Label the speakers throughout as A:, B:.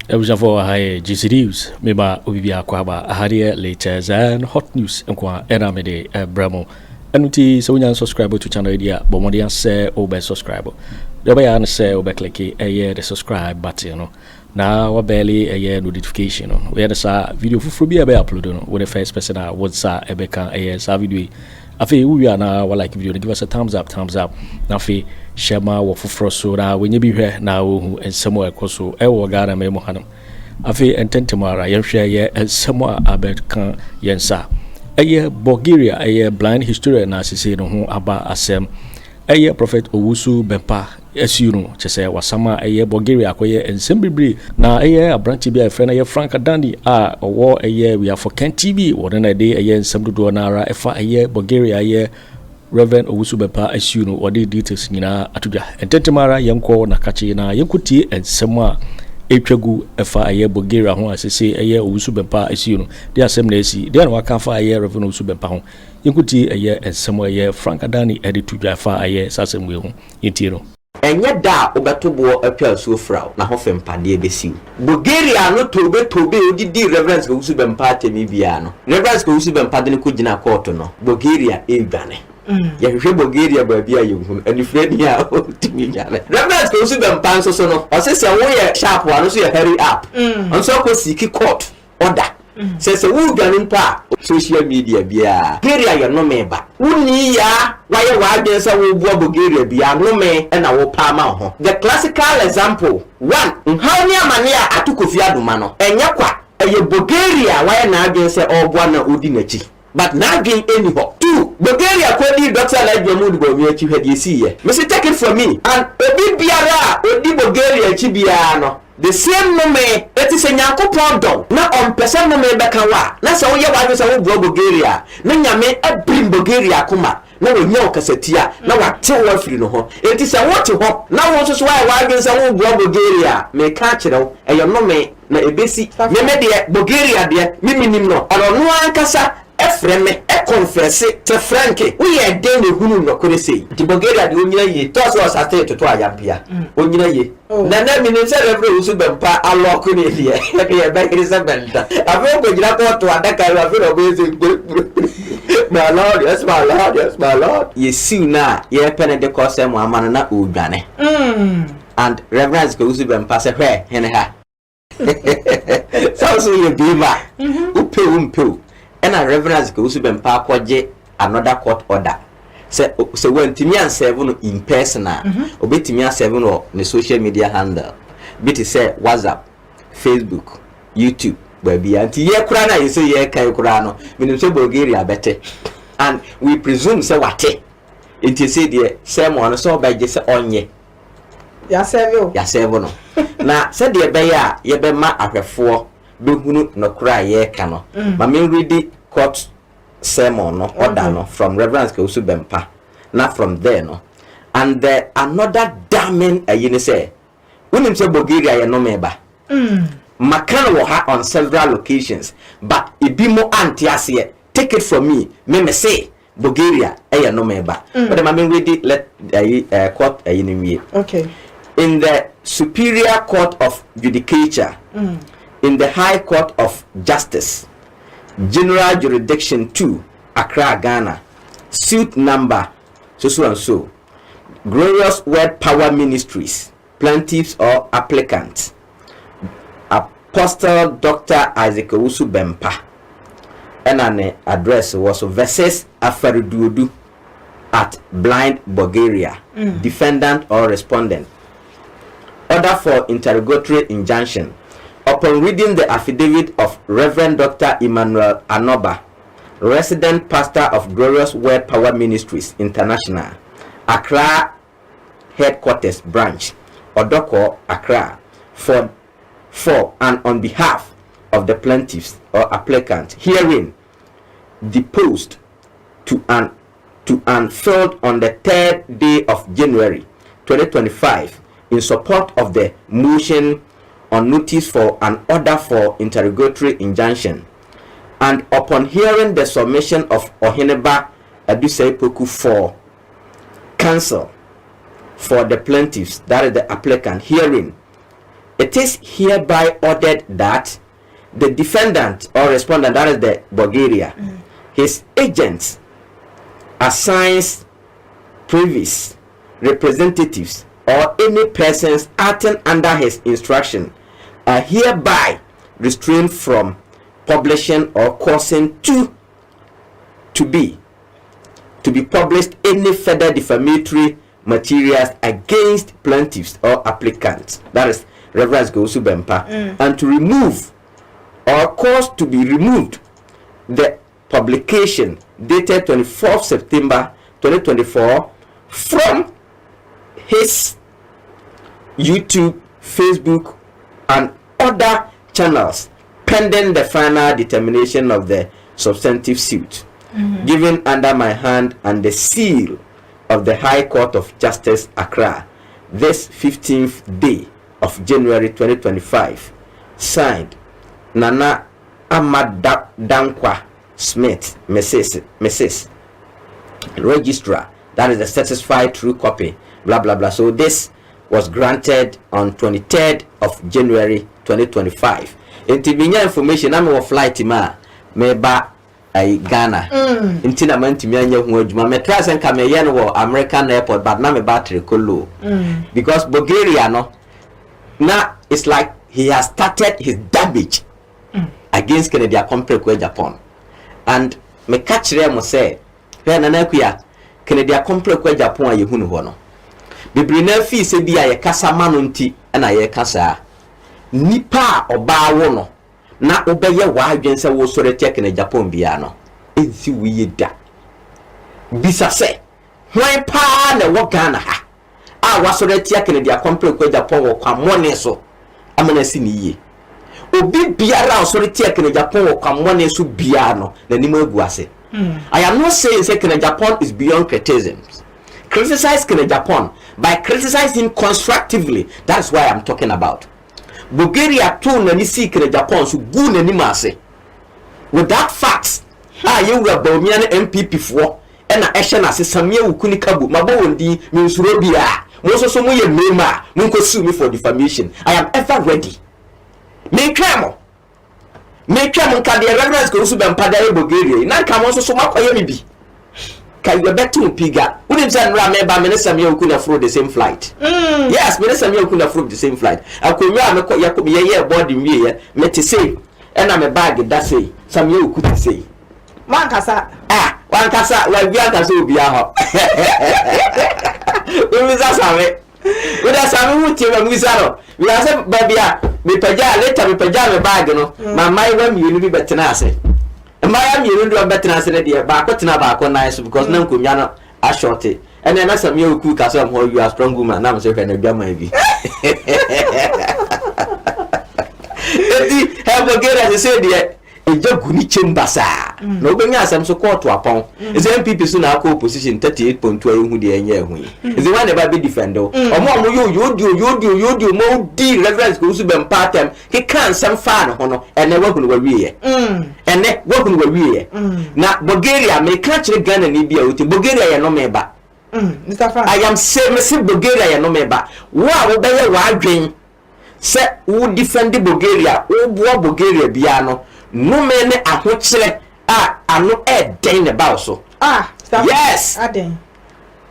A: for high GC News, Meba Ubia Kwaba, Hadia latest and hot news and Kwa Eramede Bramo. And so when you subscribe to channel idea, but when you say over subscribe, the way I say over click a year the subscribe button. Now barely a year notification. We had a video for be uploaded with the first person I would say a beca a year video. Afi we are now like video give us a thumbs up. Now fi shema wo fufro so da when you be here now and somewhere koso e wo gara me mo hanam. Afi ententemara yen hwe ye somewhere abet kan yensa. Eye Bulgaria eye blind historian na sisi no ho aba asem. Eye prophet Owusu Bempa Sʊes chese wasama eye Bulgaria akoye ensembibri na eye abranchi bi afena ye Frank Dandi a owo eye we are for Ken TV wona na dey eye ensemdodo na ara efa eye Bulgaria eye Reverend Owusu Bempa Sʊes wodi details nyina atudwa entetemara yenko na kache na yenkutie ensem a etwagu efa eye Bulgaria ho asese eye Owusu Bempa Sʊes dey asem na esi dey na waka fa eye Reverend Owusu Bempa ho yenkutie eye ensem eye Frank Dandi editudwa fa eye sasem we ho yentiro
B: enye da obetobo apel so fra na ho fempade besiu Bulgaria no tobe odidi reverence Owusu Bempa temi bia no reverence Owusu Bempa de ko gina court no Bulgaria edwane ya hwehwe Bulgaria ba bia yehu anifredi a otimi nyale reverence Owusu Bempa so no osese wo ye sharp wa no so ye hurry up onso ko siki court order se wo dwane mpa social media bia Bulgaria ye no meba wuni ya waye waje sa wo buo Bulgaria bia no me na wo pa ma ho the classical example one nhawni amane a Akufo Addo no enye kwa eye Bulgaria waye na agen se obo na odi nachi but na agen anyhow two Bulgaria kwedi Dr. Mahamadu Bawumia chi hwede si ye me say take it from me and obi biara odi Bulgaria chi bia no the same nome eti se Nyankopon don na ompese nome beka wa na se wo ye waje se wo buo Bulgaria na nyame abrim Bulgaria kuma na wonya okasatia na wate wo afiri no ho enti se wote ho na wo so waje se wo buo Bulgaria me ka kire wo eyo nome na ebesi me de Bulgaria de miminim no ono no ankasa efreme confess te franke we are den ne hunu no kore sei di Bulgaria de onyina ye to so Asante to ayampia onyina ye na mi ne se Reverend Owusu Bempa aloko ne die ye ba kirisa benta afi ko jira ko to adaka wa fi no be my lord yes my lord ye siu na ye pene de ko se mo amana na odwane and Reverend Owusu Bempa se hwe hene ha so ye biba upe and a Reverend Owusu Bempa kwaje another court order se wantimi an seven in person obetimi an seven on the social media handle bit say WhatsApp, Facebook, YouTube baby anti ye kura na ye say ye kai kura no menim say Bulgaria bete and we presume say wate it say there say mo no so baje say onye ya seven no na say there be ya ye be ma ahwefo behunu no kura ye ka no ma me read court sermon no order no from Reverend Owusu Bempa na from there no and another damning ayini say unim say Bulgaria ye no meba makan wo ha on several occasions but ibimo antiase take it from me say Bulgaria ye no meba but ma me read let court ayini we
C: okay
B: in the Superior Court of Judicature in the High Court of Justice General Jurisdiction 2 Accra Ghana suit number so Glorious Word Power Ministries plaintiffs or applicants Apostle Dr. Isaac Owusu Bempa and an address was versus Afarududu at Blind Bulgaria defendant or respondent order for interrogatory injunction upon reading the affidavit of Reverend Dr. Emmanuel Anoba, resident pastor of Glorious Word Power Ministries International, Accra Headquarters Branch, Odoko, Accra, for and on behalf of the plaintiffs or applicant, herein deposed to and filed on the 3rd day of January 2025 in support of the motion on notice for an order for interrogatory injunction, and upon hearing the submission of Oheneba Aduseipoku for counsel for the plaintiffs, that is the applicant, hearing it is hereby ordered that the defendant or respondent, that is the Bulgaria, his agents, assigns, previous representatives, or any persons acting under his instruction are hereby restrained from publishing or causing to be published any further defamatory materials against plaintiffs or applicants, that is Reverend Owusu Bempa, and to remove or cause to be removed the publication dated 24th September 2024 from his YouTube, Facebook, and other channels pending the final determination of the substantive suit given under my hand and the seal of the High Court of Justice, Accra, this 15th day of January 2025. Signed, Nana Amadankwa Smith, Mrs. Registrar. That is the satisfied true copy. Blah blah blah. So this was granted on 23rd of January 2025. Intibinya information I'm of flight ma meba Ghana. Intina mantimi anya hu adwuma me try sen kameye no wo American airport but na me battery kolo. Because Bulgaria no now it's like he has started his damage against Kennedy Agyapong. And me catch them say when anakuya Kennedy Agyapong aye hu no ho no. Bibiri na fi se bia ye kasa mano nti na ye kasa nipa oba wo no na obeye wa adwen se wo sore tek na Japan bia no ensi wiye da bisa se hwan pa na wo Ghana ha a wa sore tek na dia Kennedy Agyapong wo kwamone so amana si ni ye obi biara o sore tek na Japan wo kwamone so bia no na nimu agu ase. I am not saying say Kennedy Agyapong is beyond criticisms. Criticize Kennedy Agyapong by criticizing constructively. That's why I'm talking about. Bulgaria too na nisi Kennedy Agyapong so gu na nimase. Without facts, you were Bawumia MPP for and na ehye na Sammy ukuni kabu mabo wondi minsuro bia mo so mo ye mema mo ko sue me for defamation. I am ever ready. Me kremo nka de reverence Owusu Bempa da Bulgaria na nka mo so makoye me bi kai we betu piga wouldn't say nra me ba me ne Sammy ukuna fro the same flight. Yes, me ne Sammy ukuna fro the same flight. Akonwa me ko yakob ye board me ye me te say na me bag da say Sammy ukuti say wankasa wa bia kasa obi aho we za Sammy we da Sammy wuti we musa no we ase babia me paja later me paja me bag no mama iwa mienu bi betena ase mama mienu ndo betena ase de ba ko tena ba ko nice because na nkomya no a shorty and then Sammy oku kasa am you are strong woman na me say na bia man bi edi have get as say de ejaguni chambasa na obenya asem so court apon is MPP so na akọ opposition 38.2 ehu de enye ehu is one never be defend omo yo mo di reverence Owusu Bempa tem he kan sem fa no ho no ene wakunu wa wiye na Bulgaria me ka kire Ghana ni bia oti Bulgaria ye no meba I am say Bulgaria ye no meba wo be ye wa adwen se wo defend Bulgaria wo bo Bulgaria bia no no man ahochere ano den ne ba so yes aden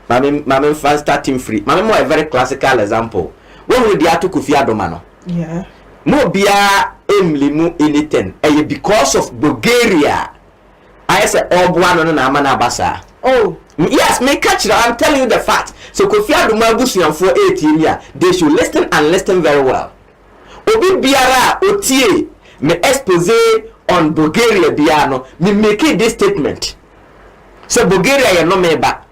B: mama fan starting free mama mo a very classical example when we dey Ato Forson no yeah no bia emlimu anything because of Bulgaria I say obo no na amana basa oh yes me catch I'm telling you the fact so Kofi Addo magusian for 18 years they should listen and listen very well obi biara otie me exposé on Bulgaria biano me make this statement so Bulgaria ye no meba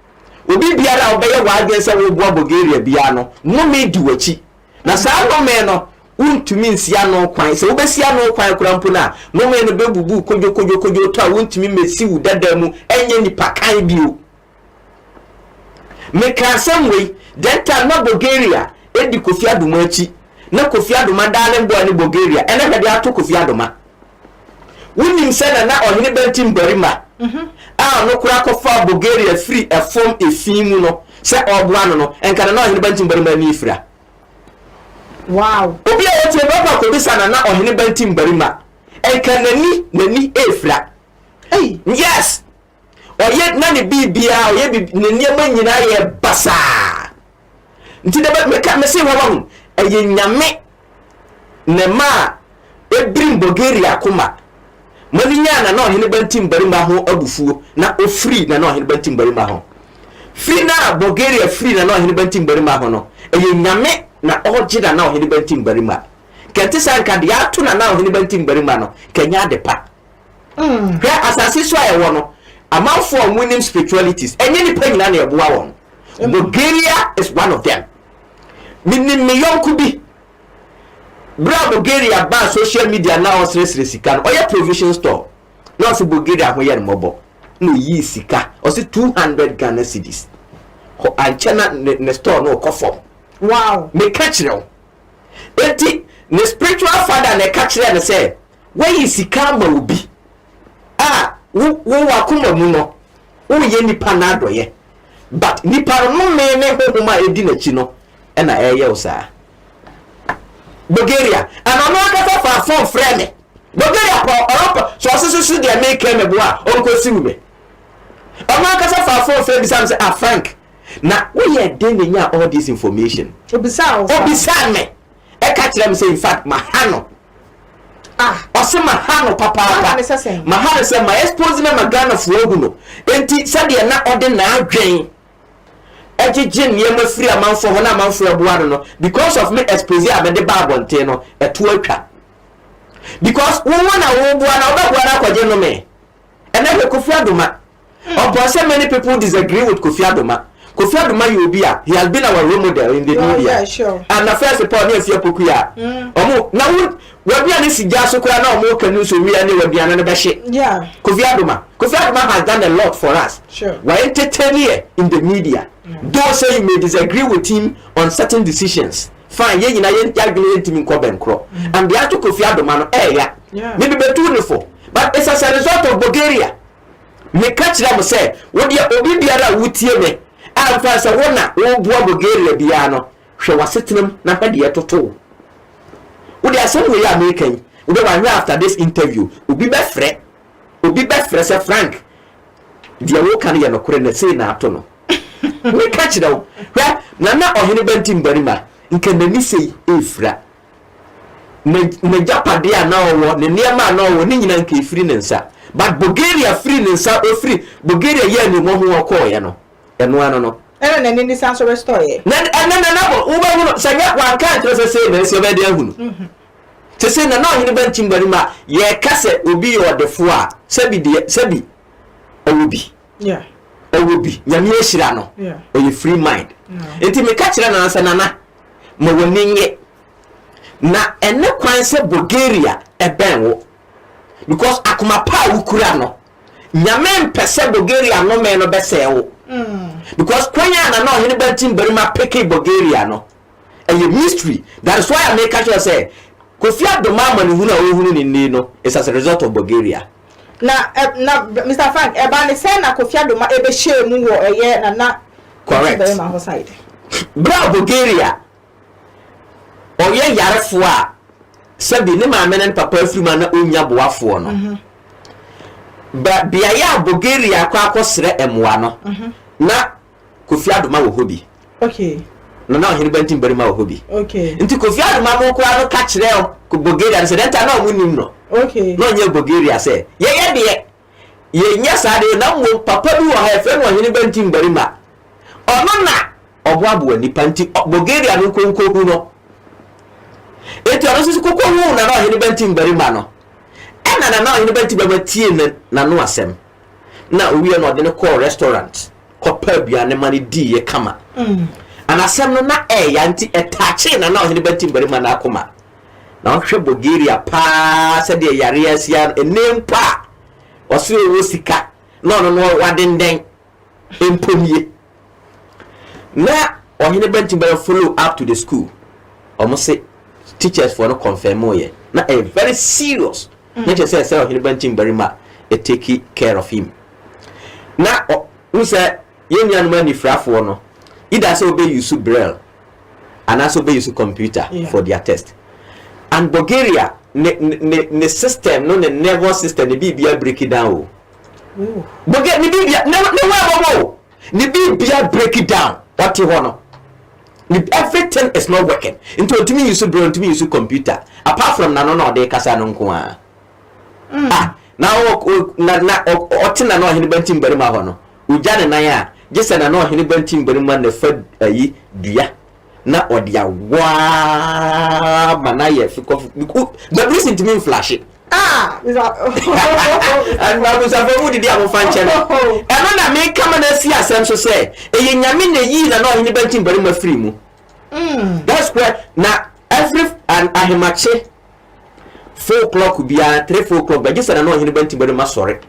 B: obi biara obeye wa agensa we bo Bulgaria biano no me di wachi na sa no me no untumi nsia no kwan se obesia no kwan kurampo na no me no bebubu kojo to untumi mesi wu dada mu enye nipa kan bio me kan samwe denta na Bulgaria edi Kofi Addo machi na Kofi Addo madale mbo ni Bulgaria ene hede Ato Kofi Addo ma wunim se na ohine bentim barima no kura ko fa Bulgaria free a form a fimu no se oboa no enka na ohine bentim barima ni ifra wow obi But you baba ko bisa na ohene bantim barima. Enka nani efra. Hey, yes. Oye na ne bibia oye nani ma nyina ye basa. Nti de me se ho eye nyame ne ma ebrim Bulgaria kuma. Mani nya na ohene bantim barima ho abufuo na ofri na ohene bantim barima ho. Free na Bulgaria free na ohene bantim barima ho no. Eye nyame na ojida na ohene bantim barima. Kente sanka de ato na ohene bantim barima no kenya de pa. Hwa asase so aye wo no amanfo winning spiritualities enye ni pa nyina na eboa won. Bulgaria is one of them. Minim me yonku bi bra Bulgaria ba social media na osresre sika no oya provision store na so Bulgaria ho ye mobo no yi sika o se 200 Ghana cedis ho anchena ne store no kofom. Wow, me catch you. Enti ne spiritual father ne catch you and say where is sika ma obi wo wakuma mu no wo ye nipa na adoye but nipa no me ne hohoma edi na chi no e na eye usa Bulgaria and ono akata fa phone friend Bulgaria ko Europe so so dey make me boa onko siwume ono akata fa phone friend bisam say Frank na we ye dey nya all this information obisa me e ka kire me say in fact mahano ose mahano papa mahano say my expose me magana fo ogu no enti sade na ode na adwen ejije niema free amanfo ho na amanfo eboa no because of me expose a me de babonte no eto atwa because wo na wo boa na obeboa na kwaje no me ene be Kofi Adoma so many people disagree with Kofi Adoma. Kofi Adoma Yobia, he has been our role model in the media.
C: Yeah, sure.
B: And the first report near Pokuya. Now, we're being this Jasukra no more canoes, so we are never be another bashit. Yeah. Kofi Adoma has done a lot for us.
C: Sure.
B: We're entertaining in the media. Though say you may disagree with him on certain decisions. Fine, yeah, you know, you're going to me Kobenkro. And the Ato Kofi Adoma, yeah. Maybe be too but it's as a result of Bulgaria. Me catch them say, what you obi biara wutie me. Alfa say wona wo boa Bulgaria bia no. Hwe wasetenam na hwe de toto. Wo de asem we American. We be wan after this interview. Obi be frɛ say Frank. Dia wo kan ye no kore na say na ato no. Me catch them. Hwe na ohene bantim barima. Nke nani sei efra. Ne japade a na owo ne niema na owo ne nyina nke efiri ne nsa. But Bulgaria free nsa o free Bulgaria ye ni mo ho ko ye no eno ano no
C: na ni san so restore ye
B: na wo ba hu no sanya wan kan tro se na se be de hu no se se na ohene bantim barima ye kase obi yo defo a sebi obi nyame ehira no o free mind enti me ka kire na nsa nana mo woni nye na ene kwan se Bulgaria eben wo because akuma pa ukura no nyame mpese Bulgaria no me no bese wo because kwanya na ohene bantim barima peke Bulgaria no a mystery. That is why I make sure say Kofi Adoma man hu na ohunu ni no is as a result of Bulgaria.
C: Na Mr. Frank eba ne say na Kofi Adoma ebe share mu wo eye na
B: correct
C: barima ho side
B: bra Bulgaria oye yarefo a sabi ne maame ne papa afirima na onya boafo no ba biaya Bulgaria kwa akosre emwa no na Kofi Adoma wo hobi
C: okay
B: na ohene bantim barima wo hobi
C: okay
B: nti Kofi Adoma mo kwa no ka kire ko Bulgaria se denta na omunim no
C: okay
B: no nye Bulgaria se ye nya sade na mo papa bi wo ha efe no ohene bantim barima ono na oboabo ni panti Bulgaria no konko hu no eti ono sisi kokko hu na ohene bantim barima no na ohene bantim barima tie na no asem na owie no de ne call restaurant ko pabia ne mani di ye kama anasem no na ya nti etache na ohene bantim barima na akoma na ohwe Bulgaria pa se de yare asia enempa oso ewo sika no wadenden empomie na ohene bantim barima follow up to the school almost say teachers for no confirm ye na a very serious na just say ohene bantim barima take care of him na who say yenya no mani frafo no either say obey use braille and also obey use computer for their test and Bulgaria ne system no ne nervous system ne bibia break it down. Bulgaria ne bibia no ne bibia break it down. What you want? Everything is not working. Into to me use brain, to me use computer. Apart from no de kasa no nko now otina no hini bantim bari ma ho no. Ujane nan ya, gese na no hini bantim bari ma na fa ayi dua. Na odia wa manaye fiko. But listen to me flash it.
C: Is that
B: and Babu Safu did am fan channel. E na me come na see asem so say e nyame na yi na no hini bantim bari ma free mu. That's where na every and ahemache 4 o'clock bia 3-4 o'clock ba gisa na no hini bantim bari ma sore.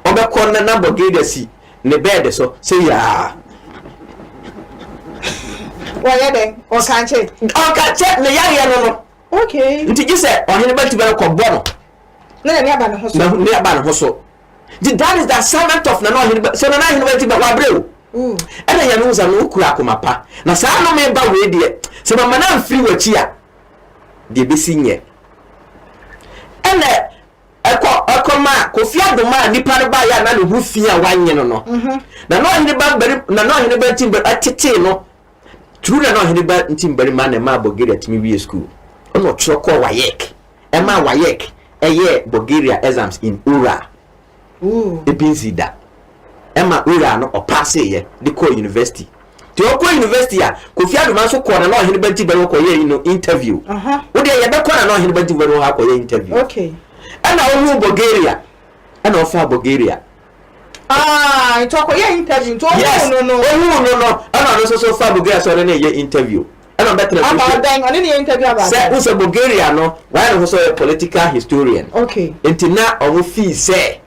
B: Obekọ na Bulgaria si ne bed so say ya
C: why then or can't check
B: na ya no.
C: Okay.
B: Nti gisa o hini bantim bari ko bono.
C: No, ne aba no so.
B: Ne aba no so. That is the assignment of na no hini so na hini bantim bari wa breu. Ena ya no za no kura akomapa. Na saa no me ba we de. Se mama na mfiri wachi a de besi nye. Ena ekoma Kofi Addo ma nipa ne ba ya na ne hu fi a wanye no no. Na no hini ba bari na no hini bantim bari atete no. Tróuble na hini ba ntim bari ma na ma Bulgaria timi wi school. Ono troko wayek. Ema wayek. Eye Bulgaria exams in Ura. Ebinzida. Emma Ura no pass ye the core university. To your university ya Kofi Addo man so corner no hini banti bari ko ye interview. Wo de ye be corner no hini banti bari ha ko ye interview.
C: Okay.
B: And now Bulgaria. And offer Bulgaria.
C: You talk ye interview.
B: Yes. No. No. And so far Bulgaria so na ye interview. And I'm better
C: about them. I didn't interview about
B: say who's a Bulgaria no why also a political historian.
C: Okay.
B: Intina owo fee say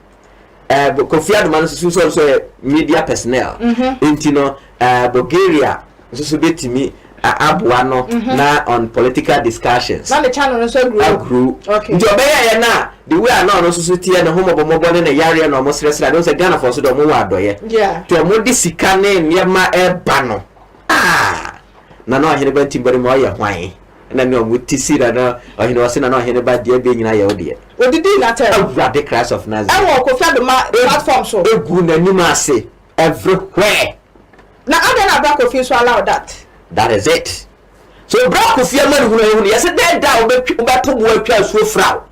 B: Kofi Addo man so media personnel. Intino Bulgaria so betimi aboa no na on political discussions.
C: Na the channel no so grew. Okay.
B: Nti obeya ye na the way na no so tie na homo bomo ne yare na omo sresra don say Ghana for so do mo wa adoye.
C: Yeah.
B: To omo di sika ne niema e ba no. Na no ahene bantim bari mo ye hwan. Na me omo tisira na ahene wase na no ahene ba de be nyina ye ode.
C: Odidi na tell.
B: The Christ of Nazareth.
C: I want Kofi Addo ma platform so.
B: Egu na nima ase everywhere.
C: Na Addo na Kofi so allow that.
B: That is it. So bra Kofi man hu yes dey da obeto bo atwa so fraw.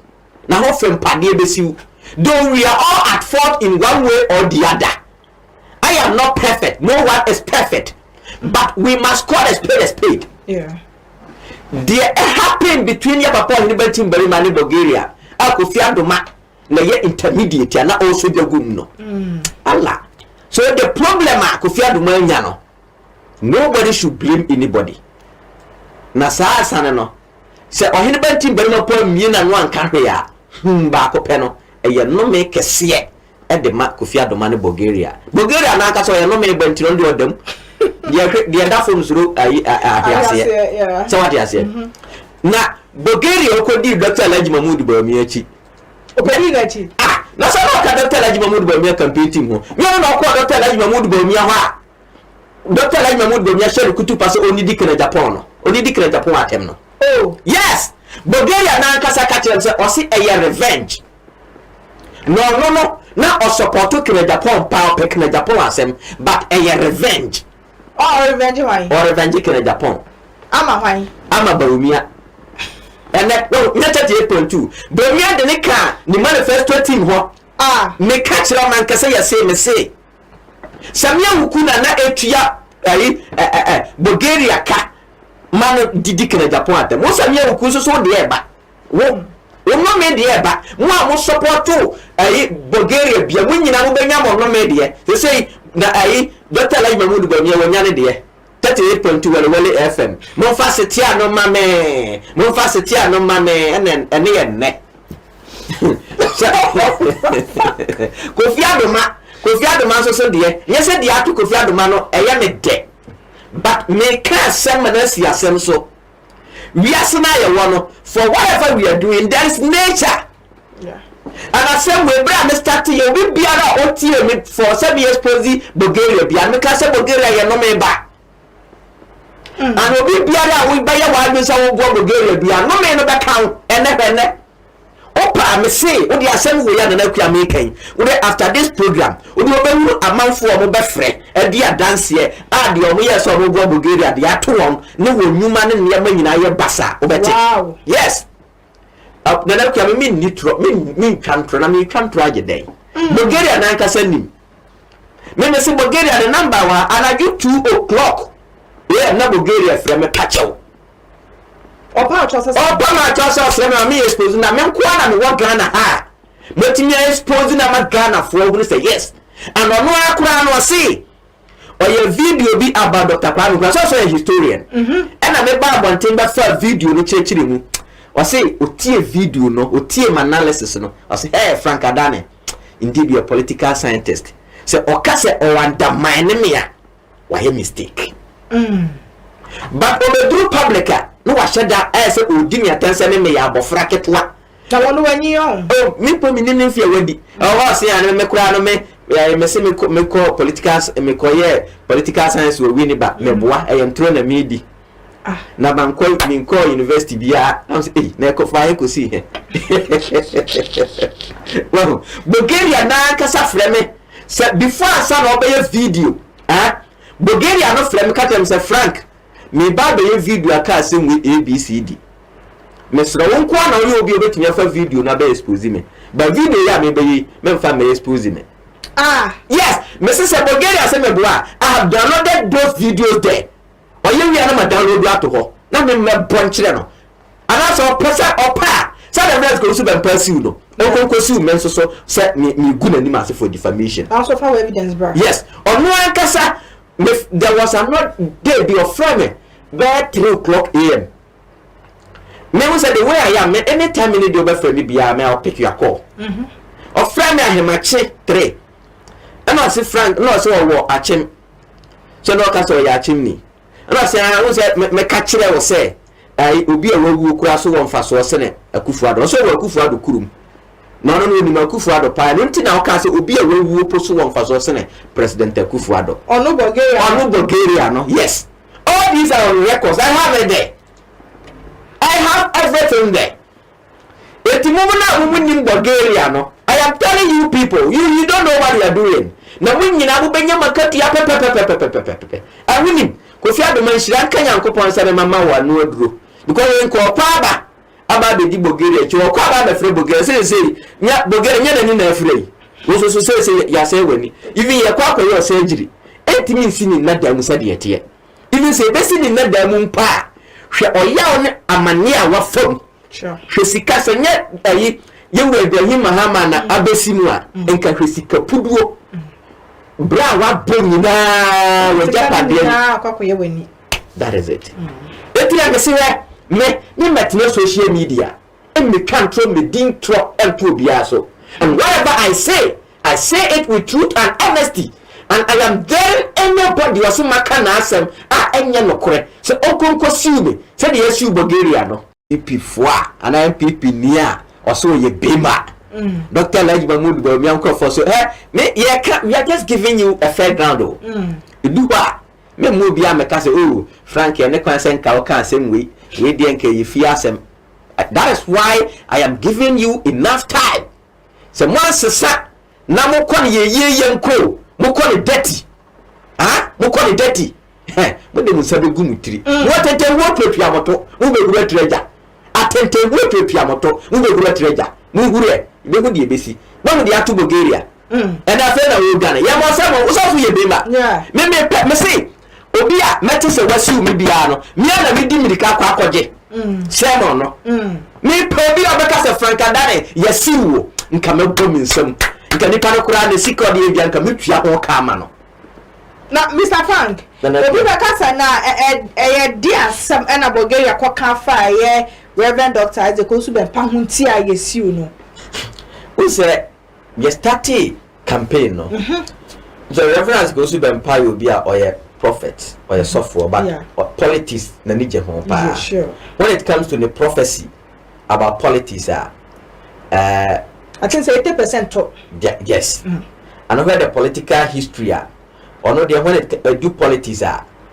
B: Na ho fem pade besiu. Though we are all at fault in one way or the other. I am not perfect. No one is perfect. But we must call a spade.
C: Yeah.
B: There happened between your papa and Bantim bari mani Bulgaria. Kofi Addo ma na ye intermediate na also the gum no. Allah. So the problem Kofi Addo ma nya no. Nobody should blame anybody. Na saa sana no. Se ohene Bantim bari ma po mie na no anka hwe ya. Ba ko pe no. Eye no me kese e de ma Kofi Addo ma ne Bulgaria. Bulgaria na aka so ye no me Bantim no de odam. Dia da form zero ahiase. So what ahiase? Na Bulgaria ko di Dr. Mahama Bawumia achi.
C: Obedi gachi.
B: Na so na ka Dr. Mahama Bawumia campaign team ho. Me no ko Dr. Mahama Bawumia ho a. Dr. Mahama Bawumia share kutu pass oni di Kennedy Agyapong no. Oni di Kennedy Agyapong atem no.
C: Oh,
B: yes. Bulgaria na nkasa ka kire say o se eye revenge. No. Na o support Kennedy Agyapong pa o Kennedy Agyapong asem but eye revenge.
C: Oh, revenge why?
B: Or revenge Kennedy Agyapong.
C: Ama why?
B: Ama Bawumia. And that no 38.2. Bawumia de ne ka ni manifesto team ho. Me catch la man kase ya say me say. Sammy Hukuna na etua Bulgaria ka man didi Kennedy Agyapong atem. Mo Sammy Hukun so de eba. Wo no me de eba. Mo a mo support Bulgaria bia mo nyina mo benya mo no me de. They say na Dr. Mahama Bawumia wonyane de 38.2 wele FM. Mo fa setia no mame. Ene ye ne. Kofi Addo ma so de. Yes de atu Kofi Addo ma no eye me de. But me can sem na si asem so. We asena ye wono for whatever we are doing there is nature.
C: Yeah.
B: And I said we bra me start ye we biara otie me for 7 years posi Bulgaria bia me ka say Bulgaria ye no me ba. and obi biara we buy wa bi say wo Bulgaria bia no me no be kan ene opa me say wo di asem we ya na akua me kan wo after this program wo di obewu amanfo o mo be frɛ e di adanse e a de o mo ye so wo Bulgaria de ato won ne wo nyuma ne ne ma nyina ye basa wo beti yes up na akua me nitro me twantro na me twantro agye Bulgaria na nka sanim me say Bulgaria the number wa anaju 2 o'clock yeah na Bulgaria frɛ me pacho
C: Opa chosa
B: na me expose na me nkoa na me wa Ghana ha metimi expose na ma Ghana for who say yes and ono akura no say oye video bi about Dr. Kwame so a historian and me ba bonten ba fa video no chechire mu o say otie video no otie analysis no o say hey Frank Adane indeed be a political scientist say okase o undermine me a why mistake but o publica no wa sheda say odi me attention me ya abofra ketwa
C: na wono wani on
B: oh me po me nim fie wadi o say an me kura no me say me ko political science we win ba me boa e ntro na me di na banko min ko university bia am say na ko fa he ko si he wow Bulgaria na kasa frame say before asa na obey video Bulgaria no frame katem say Frank me ba be video aka asem we ABCD me sro won ko na oye obi obetumi afa video na be expose me ba video ya me be me fa me expose me yes me say Bulgaria say me boa I have downloaded those videos there oye wi na ma download ato ho na me bonchire no ana so pesa opa say the rest go Owusu Bempa Sʊes no ko sue men so say me gu na ni ma say for defamation
C: also for evidence bro
B: yes ono ankasa there was another day be of frame by 3 o'clock a.m. Me was the way I am anytime in the over for me be I'll pick your call of frame I him a check 3 and I say Frank no so war a chim so no can so ya chimney and I say I was me catch it was say I will be a rogu crash one for so sene Akufo Addo so Akufo Addo kurum no ni Akufo Addo pa no ntina o ka say obi a rogu poso one for so sene President Akufo Addo
C: ono Bulgaria
B: no yes all these are on records I have it there I have everything there eti mumu in Bulgaria no I am telling you people you don't know what you are doing na winyina bu benya makati ya pepe I win Kofi Addo man shira kan yankopon say mama wa no aduro because when ko pa aba be di Bulgaria chi ko aba be free Bulgaria say nya Bulgaria nya na ni na free wo so say ya say wani even ye kwa yo surgery etimi nsini na da musa de yete even say besi ni na da mu pa hwe oya on amane a wa fam hwe sika so nya ayi ye we de hi Mahama na abesi mu a enka hwe sika puduo bra wa bonyina we japade
C: Kwaku ye wani
B: that is it eti ya say me metna social media me control me din tro elto bia so and whatever I say it with truth and honesty and I am there anybody was maka na asem enye nokore so okonko siu me say the issue Bulgaria no PP4 and MPP nia also ye bema Dr. Mahamadu Bawumia so me we are just giving you a fair ground do ba me mo bia me ka say oh Frank e ne kwan sen ka o ka asem we dey enke ye fi asem that is why I am giving you enough time so mo asesa na mo kon ye yenko mo kon dirty mo kon dirty mo de musabe gu mutiri mo tete wo pepia moto mo be gura treja atente wo pepia moto mo be gura treja mo gure be hu de besi mo de ato Bulgaria and after na wo Ghana ya mo say mo so ye bema me say obi a meti se wasiu me bia no me na me di mirika kwa akọje sermon no me pe obi obeka se Frank Adane yasiu nka me bo mi nsam nka nipa no kura ne sika de bia nka me tua ho ka ama no
C: na Mr. Frank obi beka se na dia sam na Bulgaria kwa kan fa ye Reverend Dr. Owusu Bempa hunti a yasiu no
B: who say you started campaign no the Reverend Owusu Bempa obi a oye prophet or a software but politics na nije ho pa when it comes to the prophecy about politics
C: I think 80% to
B: yes and over the political history or no when it do politics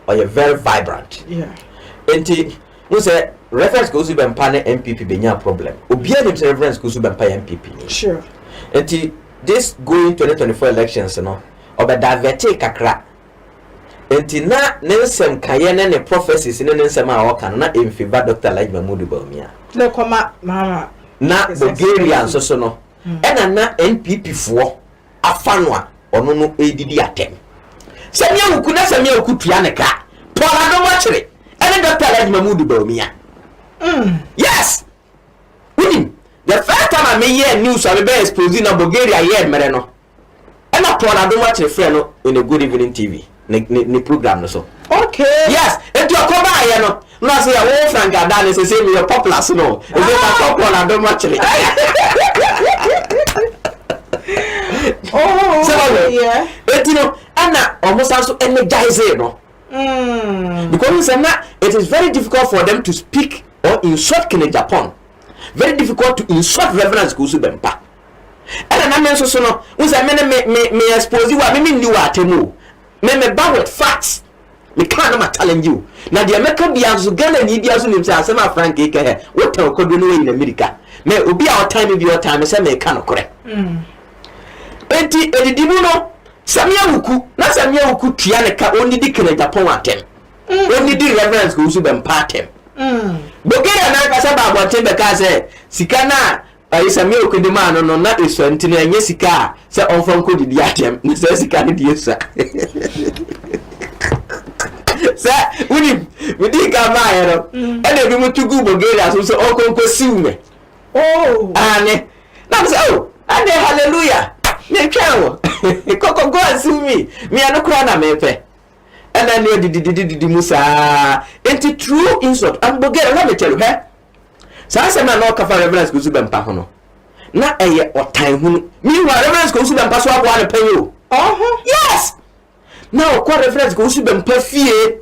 B: or you're very vibrant.
C: Yeah.
B: Enti we say reference Owusu Bempa ne MPP benya problem. Obia dem reference Owusu Bempa MPP.
C: Sure.
B: Enti this going 2024 elections no obedavete kakra. Enti na nensem kaye ne prophecies ne nensem a woka na in favor Dr. Mahamadu Bawumia.
C: Le koma mama
B: Na Bulgaria so no. Ena na NPP fo afano a ono no edidi atem. Samia wuku na samia wuku tua ne ka. Pola do watchere. Ene Dr. Mahamadu Bawumia. Yes. Wini. The first time I me hear news I be exposing na Bulgaria here mere no. Ena pola do watchere friend no in a Good Evening TV. Ni program no so.
C: Okay.
B: Yes. Etu akoba here no. No say ya wo Frank Adane say me popular so no. Is it pola do watchere.
C: Oh,
B: so,
C: yeah.
B: You know, Anna almost also energize no. Because it is very difficult for them to speak or insult Kennedy Agyapong. Very difficult to insult Reverend Owusu Bempa. And I mention so no. We say me expose you. Me new atemu. Me back with facts. Me can't not telling you. Now the American bias Ghana ni bias ni say asema Frank Ike here. What tell Kojo no in America. Me obi our time be your time. Say me can't correct. Enti edidimu no samia wuku na samia wuku tua ne ka oni di Kennedy Agyapong atem oni di Reverend Owusu Bempa atem Bulgaria na ka sa ba abote be ka se sika na samia wuku di ma no na eso enti na enye sika se onfon ko di atem na se sika ne di esa sa uni di ka ma yero e de bi mutugu Bulgaria so okonko siume ane na se ane hallelujah me twawo koko go and see me anokura na mepe and then you did musa into true insult and Bulgaria let me tell you he sa say na no ka fa Reverend Owusu Bempa ho no na eye otan hu mi wa Reverend Owusu Bempa so abo an pan yo yes now ko Reverend Owusu Bempa fie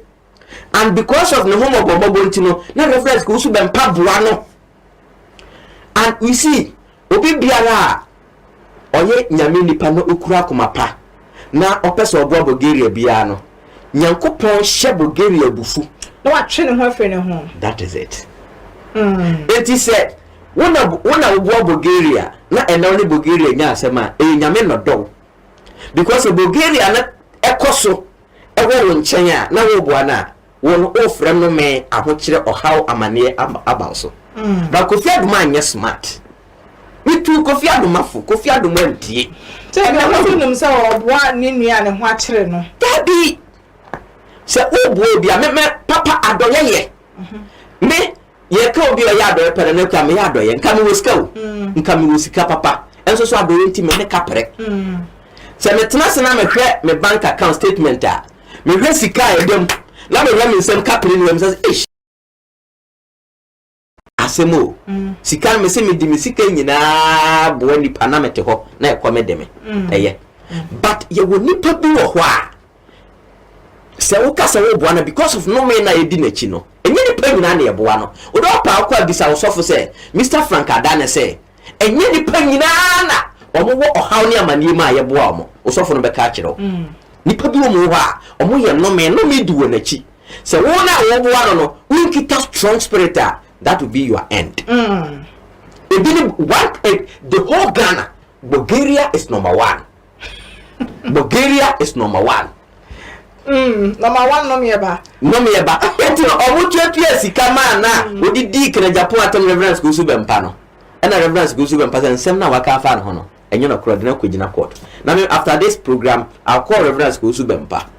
B: and because of no homo bobo ntino na Reverend Owusu Bempa boa no and we see obi biara oye nyame nipa no okura komapa na opeso obo Bulgaria bia no nyankopon hye Bulgaria bufu
C: na wa twe ne ho afre ne ho.
B: That is it. It is said wona obo Bulgaria na ena ne Bulgaria nya asema nyame no do because Bulgaria na ekoso ewo nchen a na wo boa na wo ofrem no me ahokyere ohaw amane abaso ba Kofi Addo anya smart itu Kofi Addo mafo Kofi Addo mantie
C: se na wo num se oboa ne nua ne ho akyere no
B: dabi se oboa bia me papa Adorye ye me ye ka obi o ya Adorye pere ne kwa me ya Adorye nka me woska o nka me wosika papa enso so Adorye nti me ne kapre se me tena se na me hwe me bank account statement a me hwe sika edem na me hwe me nsem kapre ni me say asemo sika me se me di me sika nyina bo nipa na mete ho na ekomede me eye but ye wo nipa bi wo ho a se wo ka se wo bo na because of no me na ye di na chi no enye nipa nyina na ye bo no o do pa akwa bisa wo sofo se Mr. Frank Adane se enye nipa nyina na omo wo ohaw ne amanie ma ye bo omo o sofo no be ka kire nipa bi wo mo ho a omo ye no me di wo na chi se wo na wo bo no wo kita strong spirit a that will be your end. It didn't want the whole Ghana. Bulgaria is number one. Bulgaria is number one.
C: Number one no me eba.
B: Enti owo tuatua sika ma na odi di Kennedy Agyapong atom Reverend Owusu Bempa no. And Reverend Owusu Bempa nsem na waka fa no no. Enye no kro de na kogina court. Now after this program I'll call Reverend Owusu Bempa.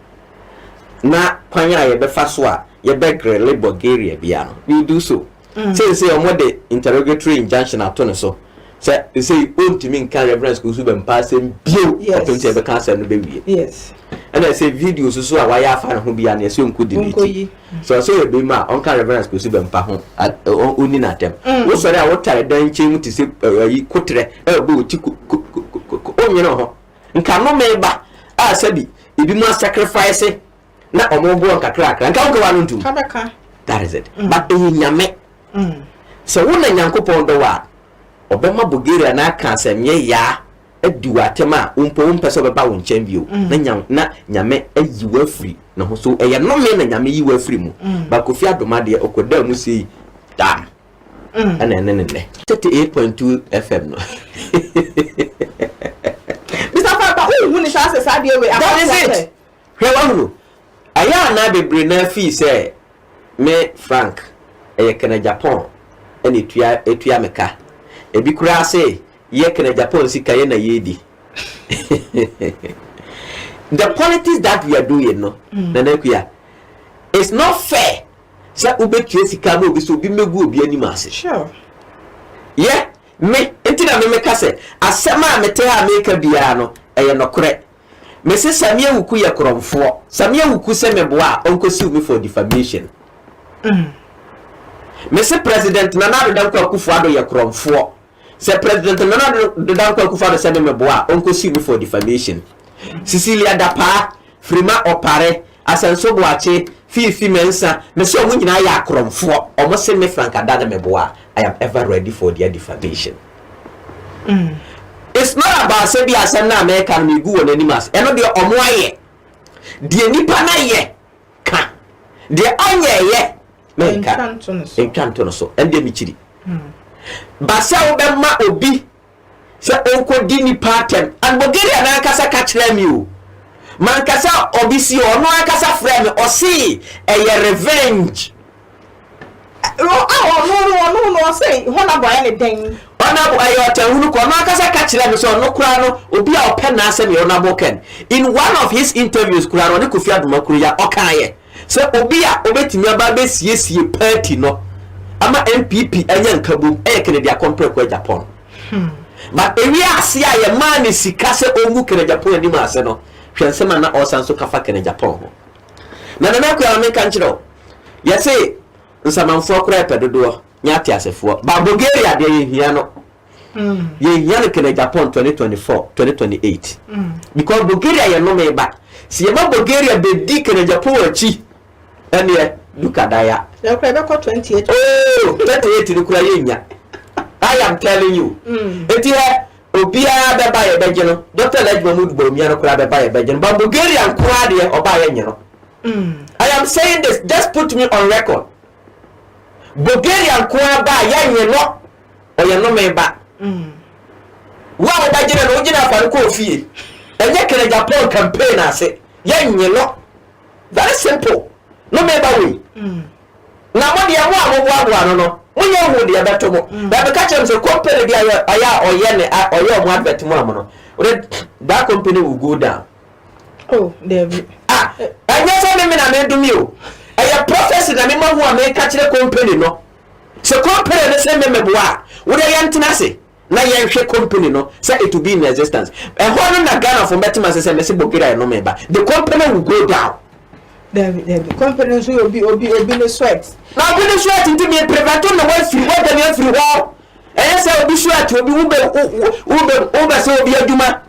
B: Na kwanya ye be fa so a ye be grele Bulgaria bia no. We do so. Say omo de interrogatory injunction ato so say ontimi nkan Reverend Owusu Bempa sem bio openti e be kan say no be wie
C: yes
B: and I say videos so a waya afa na ho bia na say onko delete so e be ma on kan Reverend Owusu Bempa ho oni na tem wo sori a wo tare dan nchen ti say yi kotre e be oti onye no ho nka no me ba a sabi ebi mu sacrifice na omo bo nkakra nka wo wa no ntum
C: kabeka
B: that is it but nyame so wona nyankopon do wa obema Bulgaria na aka asemye ya aduwa tema umpo umpeso beba wo nchen bio na nyame ayiwa free no so e ye no me na nyame yi wa free mu ba Kofi Addo de okoda mu sei dam and 38.2 FM no
C: Mr. Papa who ni chance say dey we
B: that is it hwe no aya na bebre na fi say me Frank Kennedy Agyapong and etua meka ebi kura say Kennedy Agyapong sika ye na yedi the politics that we are doing no na kuya it's not fair say ubetue sika ma obi so obi megu obi animase
C: sure
B: yeah me entina me meka say asema mete ha meka bia no eye nokore me se Sammy wuku ye kromfo Sammy wuku se meboa onkosi umi for defamation me se president Nana Danko Akufo Addo ye kromfo se president Nana Danko Akufo Addo se meboa onkosi umi for defamation Cecilia Dapa Frima Opare Asanso Boakye Fifi Mensa me se omu nyina ya kromfo omo se me Frank Adada meboa I am ever ready for their defamation. It's not about say be asem na American me gu won animas eno de omo aye de nipa na ye ka de anye ye menka enkanto no so ende mi chiri basa wo be ma obi se onko di nipa tem and Bulgaria na kasa ka kire mi o man kasa obi si ono akasa frɛ me o si revenge
C: no say hona boy ne den
B: ona boy otahunu ko no akasa ka kire me so no kura no obi a open na asem ye ona boken in one of his interviews kura no ne Kofi Addo makuru ya okaye se obi a obetimi aba be siesie party no ama MPP anya nkabum Kennedy Agyapong Kweku Agyapong but ewi ase a ye man ni sika se omu Kennedy Agyapong ni ma ase no hwensema na osanso kafa Kennedy Agyapong na na ku ya me kan kire ye say nsamanfo kura pedodo nyati asefo ba Bulgaria de yehia no yehia no Kennedy Agyapong 2024-2028 because Bulgaria ye no me ba si ye ba Bulgaria be di Kennedy Agyapong achi ene dukadaya
C: ya kura be ko 28
B: oh 28 ni kura yenya I am telling you eti he obia be ba ye beje no Dr. Mahamadu Bawumia no kura be ba ye beje no ba Bulgaria nkwa de oba ye nye no I am saying this, just put me on record. Bulgaria kwa ba ya nye no o ye no me ba wa o ba jina no jina fa ko fie enye Kennedy Agyapong campaign ase ya nye no very simple no me ba we na mo dia mo abobo no munye hu dia beto mo ba be ka chem se company dia aya oye ne oye mo advert mo no that company will go down.
C: Oh David
B: anya so me na me dumi o aya prophecy na me ma hu America kire company no se company ne se me meboa wo de yantina se na ye hwe company no say it will be in existence e ho no na Ghana for betima se me se Bulgaria no me ba the company will go down.
C: David company so obi no sweat
B: na obi no sweat into me prevent no wa free wa de me free ho enya say obi sweat obi ube so obi aduma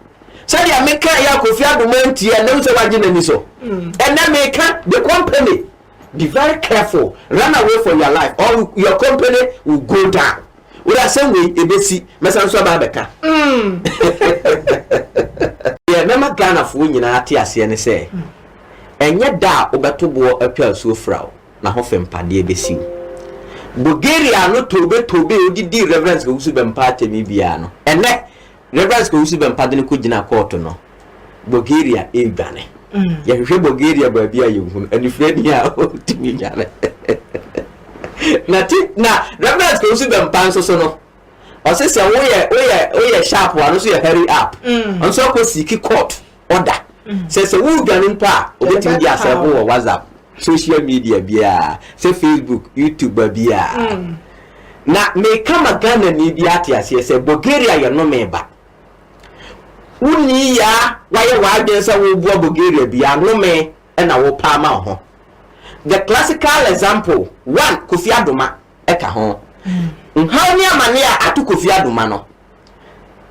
B: say dia make ya Kofi Addo mantie na so waje na ni so and then make the company be very careful, run away for your life or your company will go down. We are saying we ebesi mesanso ababeka yeah mema Ghana fo nyina ate ase ne say enye da obetobo apia so fraw na ho fempade ebesi Bulgaria no tobe odidi reverence Owusu Bempa temi bia no ene reverence Owusu Bempa de ko gina court no Bulgaria egane ya hwe Bulgaria ba bia yehu anifredi ya otimi nyale na reverence Owusu Bempa so no o se se we sharp one so you hurry up on so ko seek court order se wo gane pa obetimi dia se bo WhatsApp social media bia se Facebook YouTube bia na me kama Ghana ni bia ate ase se Bulgaria ye no meba uni ya waye waje se wo bu Bulgaria bia no me na wo pa ma ho the classical example one Kofi Addo eka ho nha ni amane a atu Kofi Addo no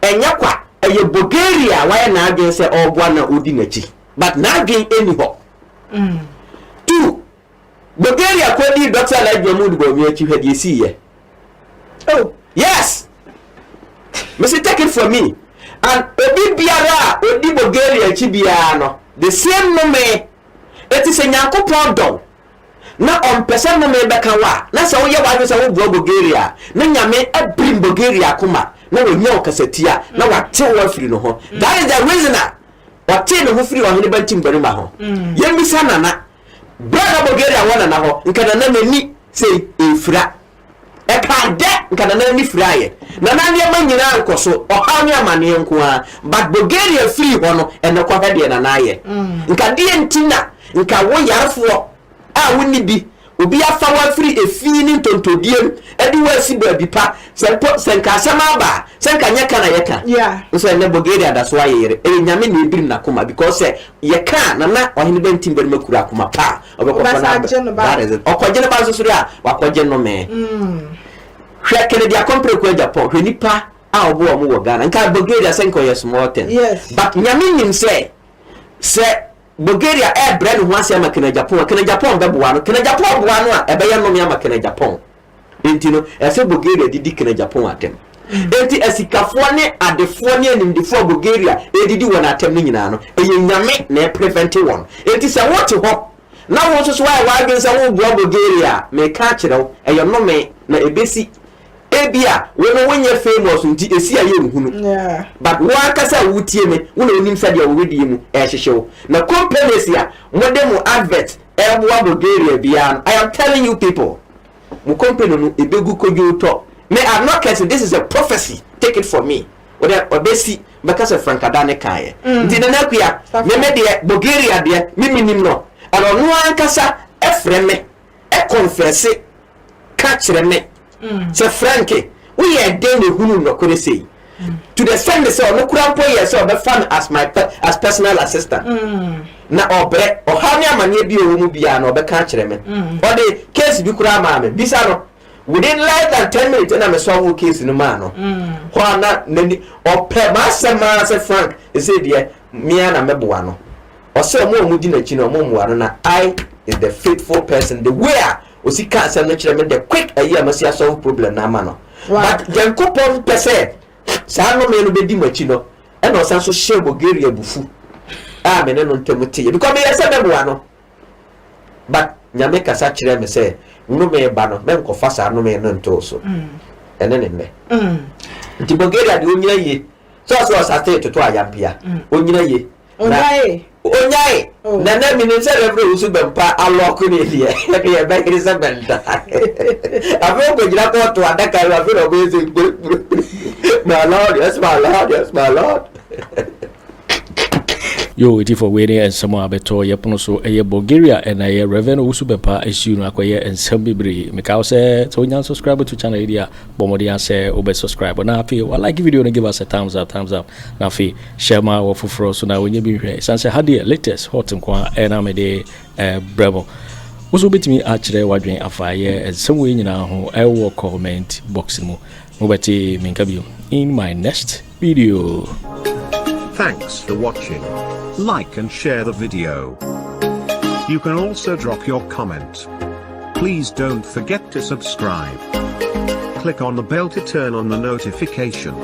B: enya kwa eye Bulgaria waye na agen se obo na odi nachi but na agen eni ho two Bulgaria ko di Dr. Mahamadu Bawumia chi hwede si ye oh yes must take it from me and obi biara odi Bulgaria chi bia no the same moment eti se Nyankopɔn dɔ na ɔmpɛsɛ no me bɛka wa na sɛ woyɛ wadwe sɛ wo Bulgaria na nyame abrim Bulgaria koma na wonya okasatia na wate wo afiri no ho that is the reason wate no ho firi ɔhene bantim barima ho yɛmisa nana brother Bulgaria wona na ho nkana na mani sei efira ekade nkana na ni firaye na na ne manyina nkoso ɔha ne amane nko a but Bulgaria firi ho no enekɔ hede na na ye nkade ntina nka wo yarfo a woni bi obi afa wa firi efini ni ntontodiem edi wa si ba bi pa senka asema ba senka nyeka na yeka nso ne Bulgaria da so ayere e nyame na ebirim na koma because yeka na ohene bentim bari makura koma pa obekofo na that is it okoje ne ba so sori a wakoje no me hwe Kennedy Agyapong Agyapong hwe nipa a obo omo wo Ghana nka Bulgaria senka yes more thing but nyame nim se Bulgaria brand ho ase ama Kennedy Agyapong beboa no Kennedy Agyapong boa no a ebeye no me ama Kennedy Agyapong enti no efe Bulgaria didi Kennedy Agyapong atem enti asikafo ne adefo ne animdefo Bulgaria edidi won atem no nyina no eye nyame na prevent won enti se wote ho na wo so wa gen se wo boa Bulgaria me ka kirew eye no me na ebesi ebia wono wonye famous nti esi aye nhunu but wo akasa wutie me wono onim sade wo wedi mu ehhehyew na companies ya modem advert eboa Bulgaria bia I am telling you people mu company no ebegu Kojo to me I'm not kidding this is a prophecy take it from me obesi because of frankadane kae nti na nakuya me de Bulgaria de miminim no alo no akasa efreme confess ka kire me so Frankie, we are doing the hunu no kore say. To the send the so no kura po yes so be fan as personal assistant. Na obre o ha ni amane bi o mu bia na obeka kire me. O de case bi kura ma me. Bisa no within less than 10 minutes na me solve case no ma no. Ho na nani o pe ma se Frank e say de me na meboa no. O se mo di na chi no mo mo na I is the faithful person the way osi cancer no kire me the quick ayi amasi solve problem na ma no but Jankopon pese sa no me no bedi machi no e no san so share Bulgaria bufu me no ntemuti because me yesa meboa no but nyame kasa kire me say no me ba no me nkofa sa no me no nto so ene ne me nti Bulgaria de onyina ye so Asante to ayampia onyina ye Onyaye na mini se refre Owusu Bempa aloko ne die e be kiri se benta afi ko jira ko to adaka yo afi no go eze my lord
A: yo iti for waiting and some abeto yepono so eye Bulgaria and aye Reverend Owusu Bempa issue no akoye ensem bibre me ka say so nyan subscribe to channel area bomodi an say obe subscribe na afi wa like video and give us a thumbs up na afi share ma wo foforo so na wonye bi hwe sanse hade latest hot nkwa na me de bravo woso betimi a kire wadwen afaye ensem we nyina ho e wo comment box mu mo beti minka bio in my next video.
D: Thanks for watching. Like and share the video. You can also drop your comment. Please don't forget to subscribe. Click on the bell to turn on the notification.